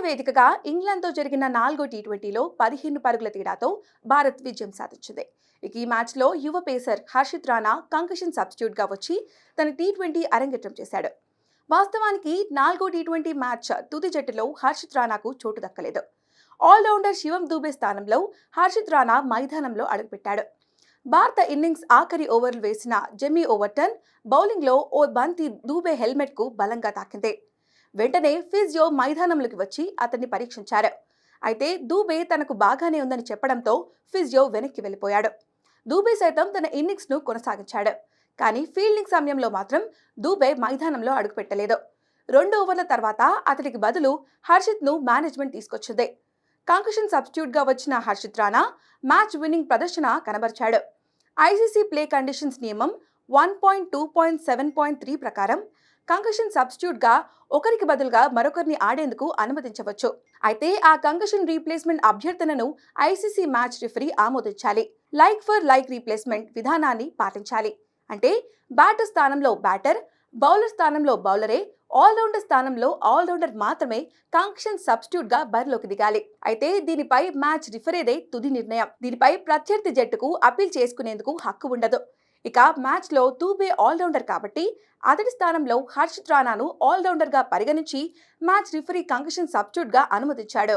వేదికగా ఇంగ్లాండ్తో జరిగిన 4వ టీ20లో 15 పరుగుల తేడాతో భారత్ విజయం సాధించింది. ఇక ఈ మ్యాచ్లో యువ పేసర్ హర్షిత్ రాణా కంకషన్ సబ్స్టిట్యూట్గా వచ్చి తన టీ20 అరంగేట్రం చేశాడు. వాస్తవానికి 4వ టీ20 మ్యాచ్ తుది జట్టులో హర్షిత్ రాణాకు చోటు దక్కలేదు. ఆల్రౌండర్ శివం దూబే స్థానంలో హర్షిత్ రాణా మైదానంలో అడుగుపెట్టాడు. భారత ఇన్నింగ్స్ ఆఖరి ఓవర్లు వేసిన జెమీ ఓవర్టన్ బౌలింగ్లో ఓ బంతి దూబే హెల్మెట్కు బలంగా తాకింది. వెంటనే ఫిజియో మైదానంలోకి వచ్చి అతన్ని పరీక్షించారు. అయితే దూబే తనకు బాగానే ఉందని చెప్పడంతో ఫిజియో వెనక్కి వెళ్ళిపోయాడు. దూబే సైతం తన ఇన్నింగ్స్ను కొనసాగించాడు. కానీ ఫీల్డింగ్ సమయంలో మాత్రం దూబే మైదానంలో అడుగుపెట్టలేదు. 2 ఓవర్ల తర్వాత అతడికి బదులు హర్షిత్ను మేనేజ్మెంట్ తీసుకొచ్చింది. కంకషన్ సబ్స్టిట్యూట్గా వచ్చిన హర్షిత్ రాణా మ్యాచ్ విన్నింగ్ ప్రదర్శన కనబర్చాడు. ఐసీసీ ప్లే కండిషన్స్ నియమం 1.2.7.3 ప్రకారం కంకషన్ సబ్స్టిట్యూట్గా ఒకరికి బదులుగా మరొకరిని ఆడేందుకు అనుమతించవచ్చు. అయితే ఆ కంకషన్ రీప్లేస్మెంట్ అభ్యర్థనను ఐసీసీ మ్యాచ్ రిఫరీ ఆమోదించాలి. లైక్ ఫర్ లైక్ రీప్లేస్మెంట్ విధానాన్ని పాటించాలి. అంటే బ్యాటర్ స్థానంలో బ్యాటర్, బౌలర్ స్థానంలో బౌలరే, ఆల్రౌండర్ స్థానంలో ఆల్రౌండర్ మాత్రమే కంకషన్ సబ్స్టిట్యూట్గా బరిలోకి దిగాలి. అయితే దీనిపై మ్యాచ్ రిఫరీదే తుది నిర్ణయం. దీనిపై ప్రత్యర్థి జట్టుకు అపీల్ చేసుకునేందుకు హక్కు ఉండదు. ఇక మ్యాచ్లో దూబే ఆల్రౌండర్ కాబట్టి అతడి స్థానంలో హర్షిత్ రాణాను ఆల్రౌండర్గా పరిగణించి మ్యాచ్ రిఫరీ కంకషన్ సబ్స్టిట్యూట్గా అనుమతించాడు.